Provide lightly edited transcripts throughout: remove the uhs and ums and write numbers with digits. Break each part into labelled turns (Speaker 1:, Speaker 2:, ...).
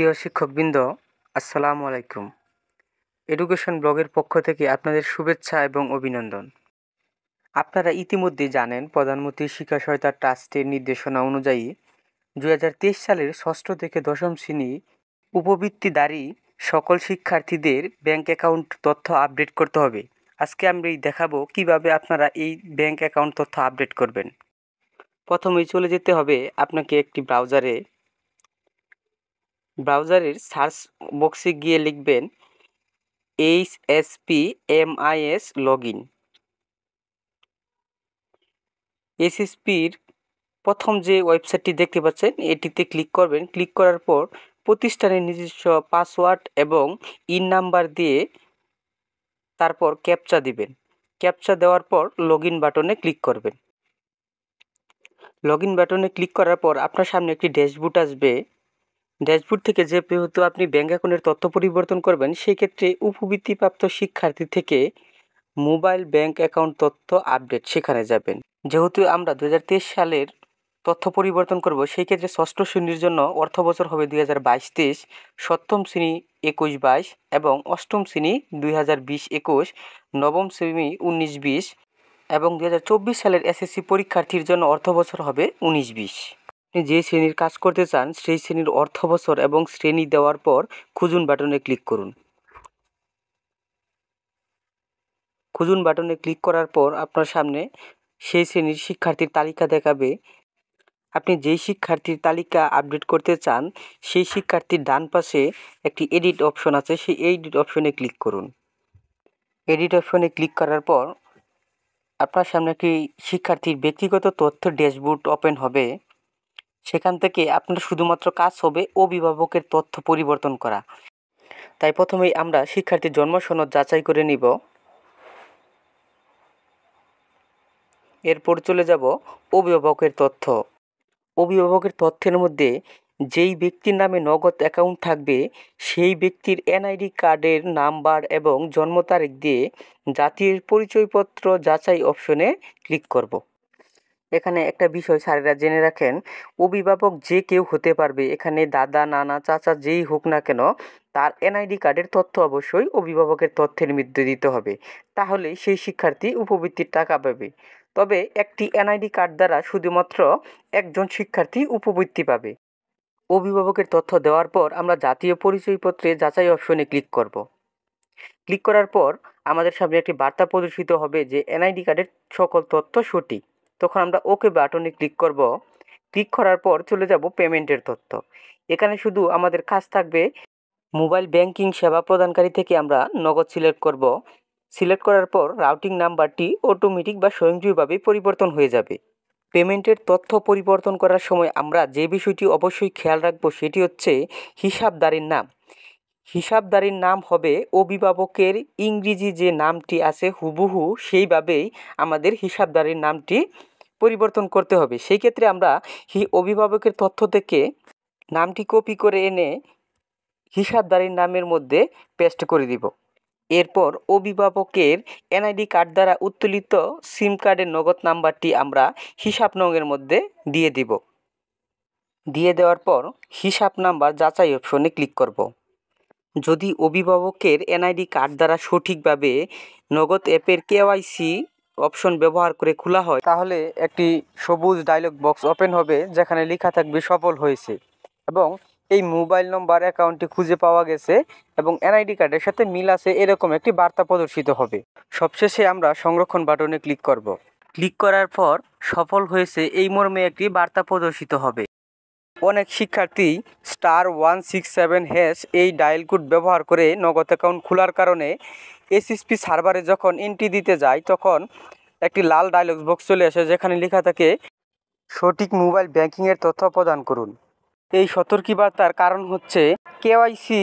Speaker 1: প্রিয় শিক্ষকবৃন্দ, আসসালামু আলাইকুম। এডুকেশন ব্লগের পক্ষ থেকে আপনাদের শুভেচ্ছা এবং অভিনন্দন। আপনারা ইতিমধ্যে জানেন, প্রধানমন্ত্রী শিক্ষা সহায়তা ট্রাস্টের নির্দেশনা অনুযায়ী 2023 সালের ষষ্ঠ থেকে দশম শ্রেণী উপবৃত্তিধারী সকল শিক্ষার্থীদের ব্যাংক অ্যাকাউন্ট তথ্য আপডেট করতে হবে। আজকে আমি দেখাবো কিভাবে আপনারা এই ব্যাংক অ্যাকাউন্ট তথ্য আপডেট করবেন। প্রথমেই চলে যেতে হবে আপনাকে একটি ব্রাউজারের সার্চ বক্সে গিয়ে লিখবেন HSPMIS লগইন। এসএসপির প্রথম যে ওয়েবসাইটটি দেখতে পাচ্ছেন এটিতে ক্লিক করবেন। ক্লিক করার পর প্রতিষ্ঠানের নিজস্ব পাসওয়ার্ড এবং ইন নাম্বার দিয়ে তারপর ক্যাপচা দিবেন। ক্যাপচা দেওয়ার পর লগইন বাটনে ক্লিক করবেন। লগইন বাটনে ক্লিক করার পর আপনার সামনে একটি ড্যাশবোর্ড আসবে। ড্যাশবোর্ড থেকে যেহেতু আপনি ব্যাংক অ্যাকাউন্টের তথ্য পরিবর্তন করবেন, সেই ক্ষেত্রে উপবৃত্তিপ্রাপ্ত শিক্ষার্থী থেকে মোবাইল ব্যাংক অ্যাকাউন্ট তথ্য আপডেট সেখানে যাবেন। যেহেতু আমরা 2023 সালের তথ্য পরিবর্তন করব, সেই ক্ষেত্রে ষষ্ঠ শ্রেণীর জন্য অর্থ বছর হবে 2022-23, সপ্তম শ্রেণী 21-22 এবং অষ্টম শ্রেণী 2020-21, নবম শ্রেণী 19-20 এবং 2024 সালের এসএসসি পরীক্ষার্থীর জন্য অর্থ বছর হবে 19-20। আপনি যে শ্রেণীর কাজ করতে চান সেই শ্রেণীর অর্থ বছর এবং শ্রেণী দেওয়ার পর খুঁজুন বাটনে ক্লিক করুন। খুঁজুন বাটনে ক্লিক করার পর আপনার সামনে সেই শ্রেণীর শিক্ষার্থীর তালিকা দেখাবে। আপনি যেই শিক্ষার্থীর তালিকা আপডেট করতে চান সেই শিক্ষার্থীর ডান পাশে একটি এডিট অপশন আছে, সেই এডিট অপশনে ক্লিক করুন। এডিট অপশনে ক্লিক করার পর আপনার সামনে একটি শিক্ষার্থীর ব্যক্তিগত তথ্য ড্যাশবোর্ড ওপেন হবে। সেখান থেকে আপনার শুধুমাত্র কাজ হবে অভিভাবকের তথ্য পরিবর্তন করা। তাই প্রথমেই আমরা শিক্ষার্থীর জন্ম সনদ যাচাই করে নিব। এরপর চলে যাব অভিভাবকের তথ্য। অভিভাবকের তথ্যের মধ্যে যেই ব্যক্তির নামে নগদ অ্যাকাউন্ট থাকবে সেই ব্যক্তির এনআইডি কার্ডের নাম্বার এবং জন্ম তারিখ দিয়ে জাতীয় পরিচয়পত্র যাচাই অপশনে ক্লিক করব। এখানে একটা বিষয় স্যারেরা জেনে রাখেন, অভিভাবক যে কেউ হতে পারবে। এখানে দাদা, নানা, চাচা যেই হোক না কেন, তার এনআইডি কার্ডের তথ্য অবশ্যই অভিভাবকের তথ্যের মধ্যে দিতে হবে, তাহলেই সেই শিক্ষার্থী উপবৃত্তির টাকা পাবে। তবে একটি এনআইডি কার্ড দ্বারা শুধুমাত্র একজন শিক্ষার্থী উপবৃত্তি পাবে। অভিভাবকের তথ্য দেওয়ার পর আমরা জাতীয় পরিচয়পত্রে যাচাই অপশনে ক্লিক করব। ক্লিক করার পর আমাদের সামনে একটি বার্তা প্রদর্শিত হবে যে এনআইডি কার্ডের সকল তথ্য সঠিক। তখন আমরা ওকে বাটনে ক্লিক করব। ক্লিক করার পর চলে যাব পেমেন্টের তথ্য। এখানে শুধু আমাদের কাজ থাকবে মোবাইল ব্যাংকিং সেবা প্রদানকারী থেকে আমরা নগদ সিলেক্ট করব। সিলেক্ট করার পর রাউটিং নাম্বারটি অটোমেটিক বা স্বয়ংক্রিয়ভাবে পরিবর্তন হয়ে যাবে। পেমেন্টের তথ্য পরিবর্তন করার সময় আমরা যে বিষয়টি অবশ্যই খেয়াল রাখব সেটি হচ্ছে হিসাবদারির নাম। হিসাবদারির নাম হবে অভিভাবকের ইংরেজি যে নামটি আছে হুবহু সেইভাবেই আমাদের হিসাবদারির নামটি পরিবর্তন করতে হবে। সেই ক্ষেত্রে আমরা অভিভাবকের তথ্য থেকে নামটি কপি করে এনে হিসাবদারির নামের মধ্যে পেস্ট করে দিব। এরপর অভিভাবকের এনআইডি কার্ড দ্বারা উত্তোলিত সিম কার্ডের নগদ নাম্বারটি আমরা হিসাব নংয়ের মধ্যে দিয়ে দিব। দিয়ে দেওয়ার পর হিসাব নাম্বার যাচাই অপশনে ক্লিক করব। যদি অভিভাবকের এনআইডি কার্ড দ্বারা সঠিকভাবে নগদ অ্যাপের কেওয়াইসি অপশন ব্যবহার করে খোলা হয়, তাহলে একটি সবুজ ডায়লগ বক্স ওপেন হবে যেখানে লেখা থাকবে সফল হয়েছে এবং এই মোবাইল নম্বর অ্যাকাউন্টটি খুঁজে পাওয়া গেছে এবং এনআইডি কার্ডের সাথে মিল আছে, এরকম একটি বার্তা প্রদর্শিত হবে। সবশেষে আমরা সংরক্ষণ বাটনে ক্লিক করব। ক্লিক করার পর সফল হয়েছে এই মর্মে একটি বার্তা প্রদর্শিত হবে। অনেক শিক্ষার্থী *167# এই ডায়াল কোড ব্যবহার করে নগদ অ্যাকাউন্ট খোলার কারণে এসএসপি সার্ভারে যখন এন্ট্রি দিতে যায় তখন একটি লাল ডায়লগ বক্স চলে আসে যেখানে লেখা থাকে সঠিক মোবাইল ব্যাংকিংয়ের তথ্য প্রদান করুন। এই সতর্কবার্তার কারণ হচ্ছে কেওয়াইসি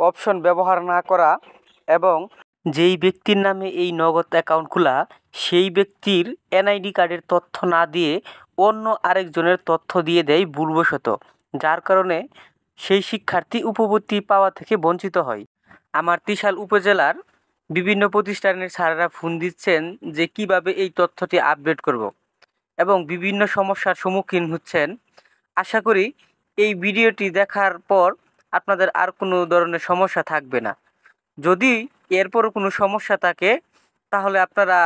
Speaker 1: অপশন ব্যবহার না করা এবং যেই ব্যক্তির নামে এই নগদ অ্যাকাউন্ট খোলা সেই ব্যক্তির এনআইডি কার্ডের তথ্য না দিয়ে অন্য আরেকজনের তথ্য দিয়ে দেয় ভুলবশত, যার কারণে সেই শিক্ষার্থী উপবৃত্তি পাওয়া থেকে বঞ্চিত হয়। আমার ত্রিশাল উপজেলার বিভিন্ন প্রতিষ্ঠানের স্যারেরা ফোন দিচ্ছেন যে কিভাবে এই তথ্যটি আপডেট করব এবং বিভিন্ন সমস্যার সম্মুখীন হচ্ছেন। আশা করি এই ভিডিওটি দেখার পর আপনাদের আর কোনো ধরনের সমস্যা থাকবে না। যদি এরপরও কোনো সমস্যা থাকে তাহলে আপনারা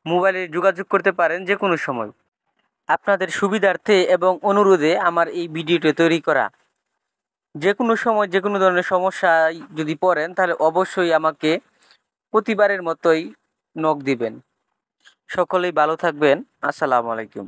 Speaker 1: মোবাইলে যোগাযোগ করতে পারেন যে কোনো সময়। আপনাদের সুবিধার্থে এবং অনুরোধে আমার এই ভিডিওটি তৈরি করা। যে কোনো সময় যে কোনো ধরনের সমস্যায় যদি পড়েন তাহলে অবশ্যই আমাকে প্রতিবারের মতোই নক দিবেন। সকলেই ভালো থাকবেন। আসসালামু আলাইকুম।